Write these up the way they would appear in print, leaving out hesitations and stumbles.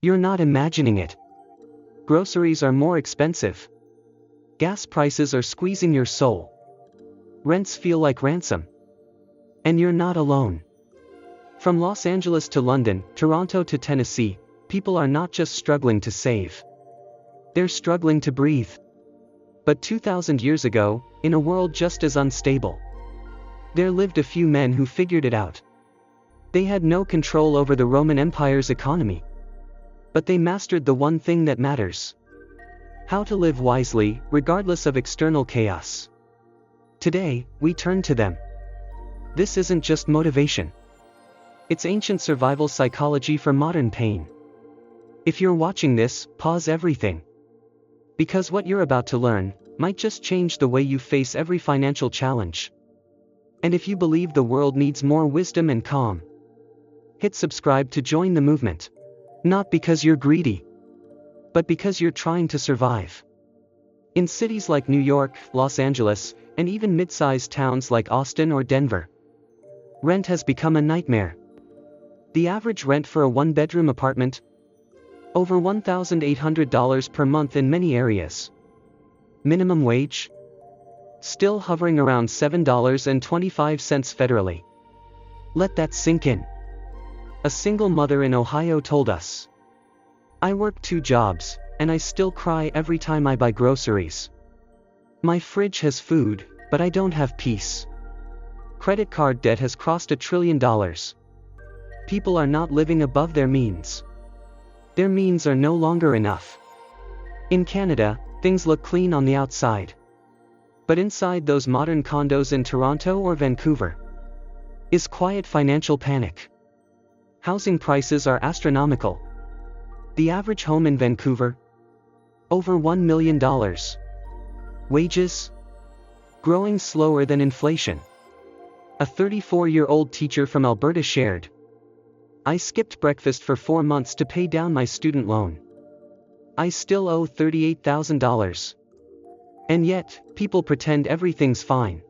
You're not imagining it. Groceries are more expensive. Gas prices are squeezing your soul. Rents feel like ransom. And you're not alone. From Los Angeles to London, Toronto to Tennessee, people are not just struggling to save. They're struggling to breathe. But 2,000 years ago, in a world just as unstable, there lived a few men who figured it out. They had no control over the Roman Empire's economy. But they mastered the one thing that matters: how to live wisely, regardless of external chaos. Today, we turn to them. This isn't just motivation. It's ancient survival psychology for modern pain. If you're watching this, pause everything. Because what you're about to learn might just change the way you face every financial challenge. And if you believe the world needs more wisdom and calm, hit subscribe to join the movement. Not because you're greedy, but because you're trying to survive. In cities like New York, Los Angeles, and even mid-sized towns like Austin or Denver, rent has become a nightmare. The average rent for a one-bedroom apartment? Over $1,800 per month in many areas. Minimum wage? Still hovering around $7.25 federally. Let that sink in. A single mother in Ohio told us, "I work 2 jobs, and I still cry every time I buy groceries. My fridge has food, but I don't have peace. Credit card debt has crossed $1 trillion. People are not living above their means. Their means are no longer enough." In Canada, things look clean on the outside. But inside those modern condos in Toronto or Vancouver is quiet financial panic. Housing prices are astronomical. The average home in Vancouver? Over $1 million. Wages? Growing slower than inflation. A 34-year-old teacher from Alberta shared, "I skipped breakfast for 4 months to pay down my student loan. I still owe $38,000. And yet, people pretend everything's fine."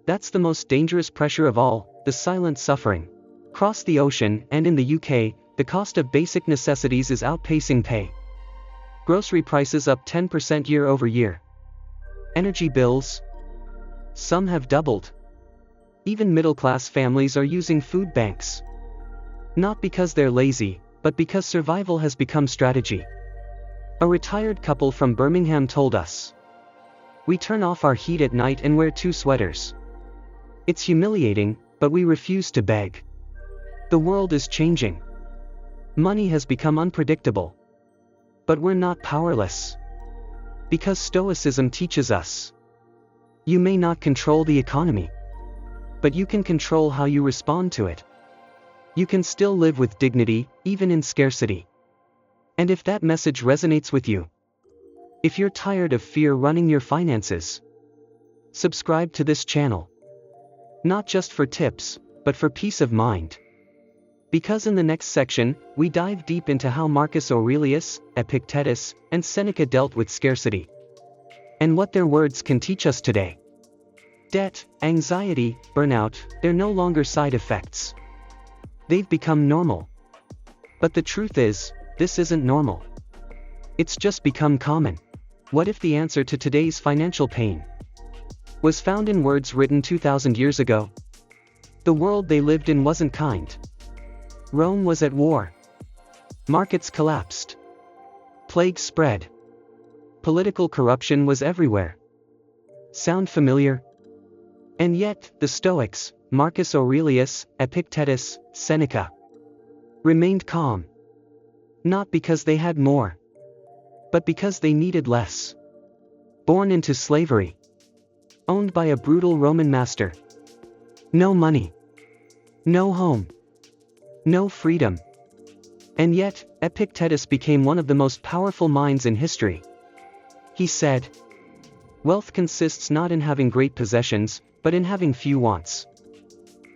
That's the most dangerous pressure of all, the silent suffering. Across the ocean, and in the UK, the cost of basic necessities is outpacing pay. Grocery prices up 10% year over year. Energy bills? Some have doubled. Even middle-class families are using food banks. Not because they're lazy, but because survival has become strategy. A retired couple from Birmingham told us, "We turn off our heat at night and wear 2 sweaters. It's humiliating, but we refuse to beg." The world is changing. Money has become unpredictable. But we're not powerless. Because Stoicism teaches us, you may not control the economy, but you can control how you respond to it. You can still live with dignity, even in scarcity. And if that message resonates with you, if you're tired of fear running your finances, subscribe to this channel. Not just for tips, but for peace of mind. Because in the next section, we dive deep into how Marcus Aurelius, Epictetus, and Seneca dealt with scarcity, and what their words can teach us today. Debt, anxiety, burnout, they're no longer side effects. They've become normal. But the truth is, this isn't normal. It's just become common. What if the answer to today's financial pain was found in words written 2,000 years ago? The world they lived in wasn't kind. Rome was at war. Markets collapsed. Plague spread. Political corruption was everywhere. Sound familiar? And yet, the Stoics, Marcus Aurelius, Epictetus, Seneca, remained calm. Not because they had more, but because they needed less. Born into slavery. Owned by a brutal Roman master. No money. No home. No freedom. And yet, Epictetus became one of the most powerful minds in history. He said, "Wealth consists not in having great possessions, but in having few wants."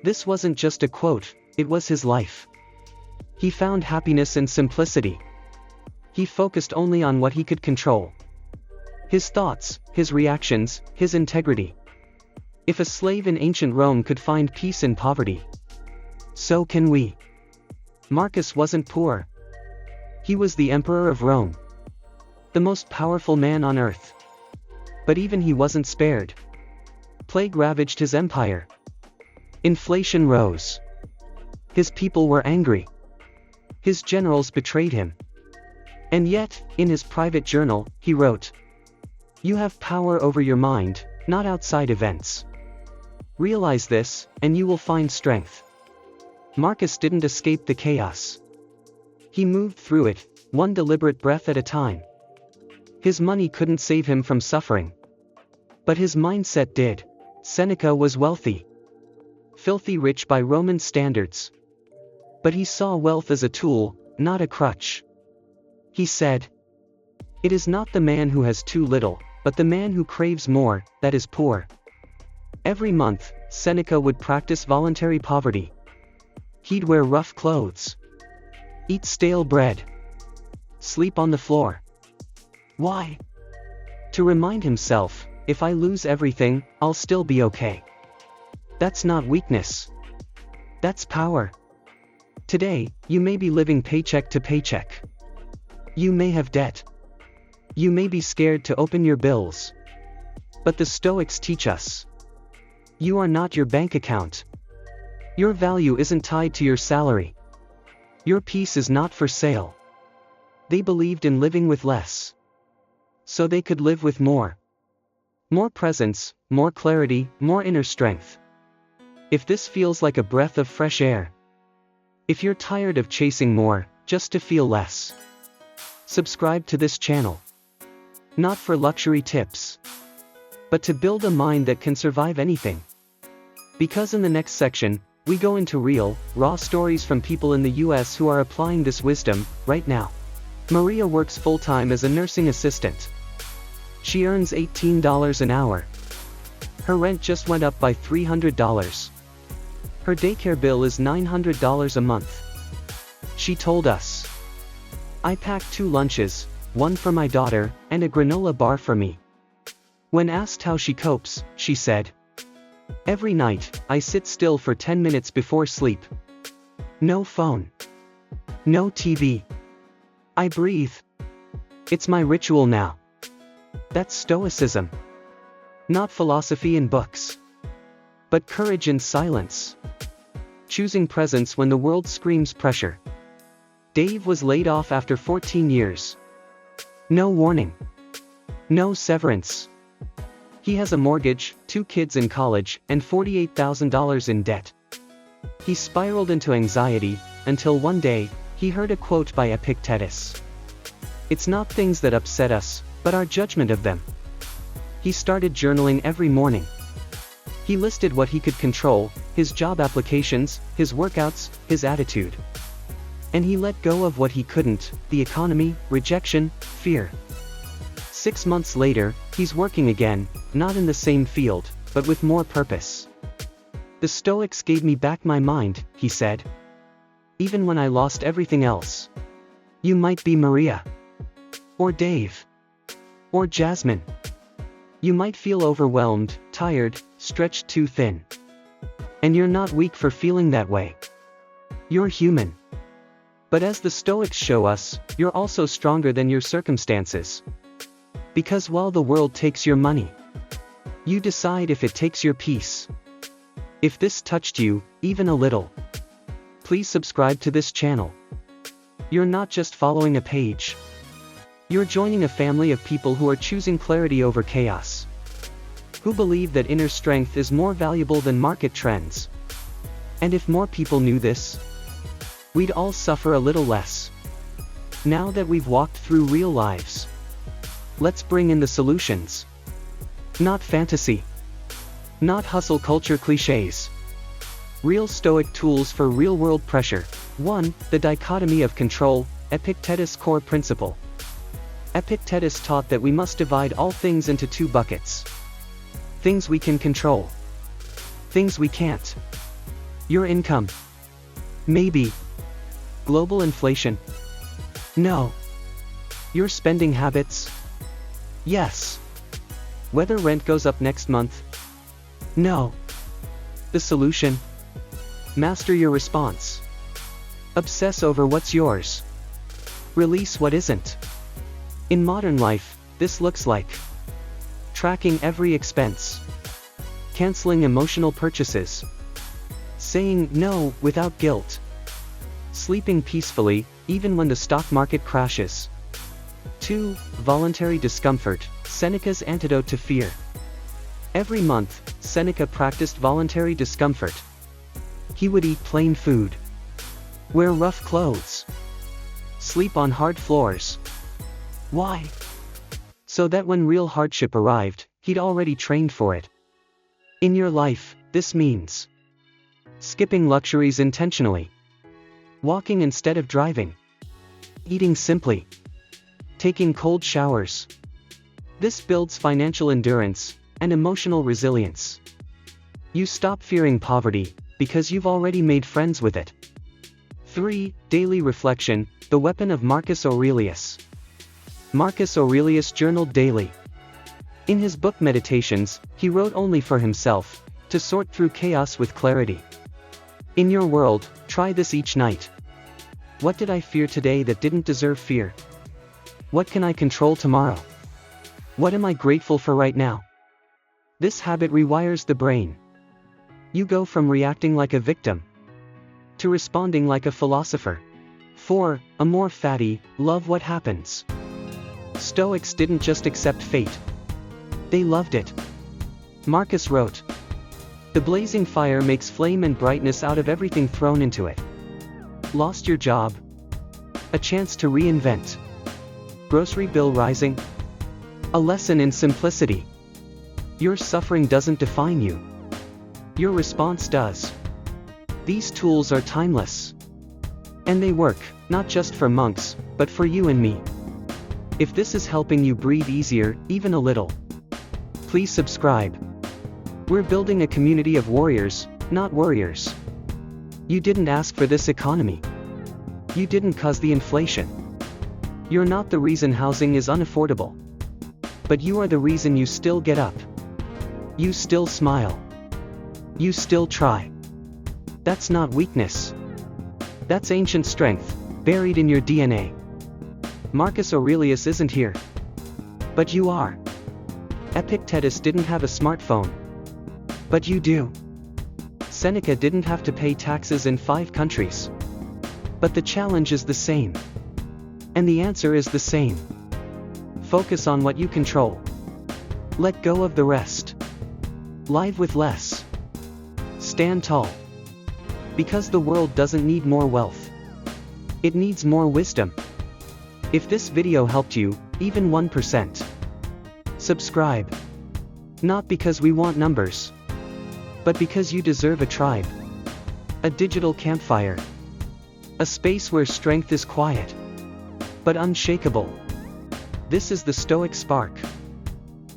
This wasn't just a quote, it was his life. He found happiness in simplicity. He focused only on what he could control. His thoughts, his reactions, his integrity. If a slave in ancient Rome could find peace in poverty, so can we. Marcus wasn't poor. He was the emperor of Rome, the most powerful man on earth. But even he wasn't spared. Plague ravaged his empire. Inflation rose. His people were angry. His generals betrayed him. And yet, in his private journal, he wrote, "You have power over your mind, not outside events. Realize this, and you will find strength." Marcus didn't escape the chaos. He moved through it, one deliberate breath at a time. His money couldn't save him from suffering. But his mindset did. Seneca was wealthy. Filthy rich by Roman standards. But he saw wealth as a tool, not a crutch. He said, "It is not the man who has too little, but the man who craves more, that is poor." Every month, Seneca would practice voluntary poverty. He'd wear rough clothes, eat stale bread, sleep on the floor. Why? To remind himself, if I lose everything, I'll still be okay. That's not weakness. That's power. Today, you may be living paycheck to paycheck. You may have debt. You may be scared to open your bills. But the Stoics teach us, you are not your bank account. Your value isn't tied to your salary. Your peace is not for sale. They believed in living with less, so they could live with more. More presence, more clarity, more inner strength. If this feels like a breath of fresh air, if you're tired of chasing more, just to feel less, subscribe to this channel. Not for luxury tips, but to build a mind that can survive anything. Because in the next section, we go into real, raw stories from people in the US who are applying this wisdom, right now. Maria works full-time as a nursing assistant. She earns $18 an hour. Her rent just went up by $300. Her daycare bill is $900 a month. She told us, "I packed 2 lunches, one for my daughter, and a granola bar for me." When asked how she copes, she said, "Every night, I sit still for 10 minutes before sleep. No phone. No TV. I breathe. It's my ritual now." That's Stoicism. Not philosophy in books, but courage in silence. Choosing presence when the world screams pressure. Dave was laid off after 14 years. No warning. No severance. He has a mortgage, 2 kids in college, and $48,000 in debt. He spiraled into anxiety, until one day, he heard a quote by Epictetus. "It's not things that upset us, but our judgment of them." He started journaling every morning. He listed what he could control, his job applications, his workouts, his attitude. And he let go of what he couldn't, the economy, rejection, fear. 6 months later, he's working again, not in the same field, but with more purpose. "The Stoics gave me back my mind," he said. "Even when I lost everything else." You might be Maria. Or Dave. Or Jasmine. You might feel overwhelmed, tired, stretched too thin. And you're not weak for feeling that way. You're human. But as the Stoics show us, you're also stronger than your circumstances. Because while the world takes your money, you decide if it takes your peace. If this touched you, even a little, please subscribe to this channel. You're not just following a page. You're joining a family of people who are choosing clarity over chaos. Who believe that inner strength is more valuable than market trends. And if more people knew this, we'd all suffer a little less. Now that we've walked through real lives, let's bring in the solutions. Not fantasy. Not hustle culture cliches. Real Stoic tools for real-world pressure. 1. The dichotomy of control, Epictetus' core principle. Epictetus taught that we must divide all things into 2 buckets. Things we can control. Things we can't. Your income. Maybe. Global inflation. No. Your spending habits. Yes. Whether rent goes up next month. No. The solution? Master your response. Obsess over what's yours. Release what isn't. In modern life, this looks like tracking every expense, canceling emotional purchases, saying no without guilt, sleeping peacefully, even when the stock market crashes. 2. Voluntary discomfort, Seneca's antidote to fear. Every month, Seneca practiced voluntary discomfort. He would eat plain food, wear rough clothes, sleep on hard floors. Why? So that when real hardship arrived, he'd already trained for it. In your life, this means skipping luxuries intentionally, walking instead of driving, eating simply, taking cold showers. This builds financial endurance and emotional resilience. You stop fearing poverty because you've already made friends with it. 3. Daily reflection, the weapon of Marcus Aurelius. Marcus Aurelius journaled daily. In his book Meditations, he wrote only for himself, to sort through chaos with clarity. In your world, try this each night. What did I fear today that didn't deserve fear? What can I control tomorrow? What am I grateful for right now? This habit rewires the brain. You go from reacting like a victim to responding like a philosopher. 4. Amor fati, love what happens. Stoics didn't just accept fate. They loved it. Marcus wrote, "The blazing fire makes flame and brightness out of everything thrown into it." Lost your job? A chance to reinvent. Grocery bill rising? A lesson in simplicity. Your suffering doesn't define you. Your response does. These tools are timeless. And they work, not just for monks, but for you and me. If this is helping you breathe easier, even a little, please subscribe. We're building a community of warriors, not worriers. You didn't ask for this economy. You didn't cause the inflation. You're not the reason housing is unaffordable. But you are the reason you still get up. You still smile. You still try. That's not weakness. That's ancient strength, buried in your DNA. Marcus Aurelius isn't here. But you are. Epictetus didn't have a smartphone. But you do. Seneca didn't have to pay taxes in 5 countries. But the challenge is the same. And the answer is the same. Focus on what you control. Let go of the rest. Live with less. Stand tall. Because the world doesn't need more wealth. It needs more wisdom. If this video helped you, even 1%, subscribe. Not because we want numbers, but because you deserve a tribe. A digital campfire. A space where strength is quiet, but unshakable. This is the Stoic Spark.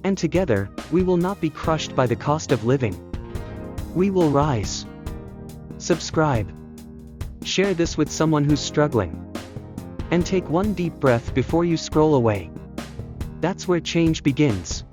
And together, we will not be crushed by the cost of living. We will rise. Subscribe. Share this with someone who's struggling. And take one deep breath before you scroll away. That's where change begins.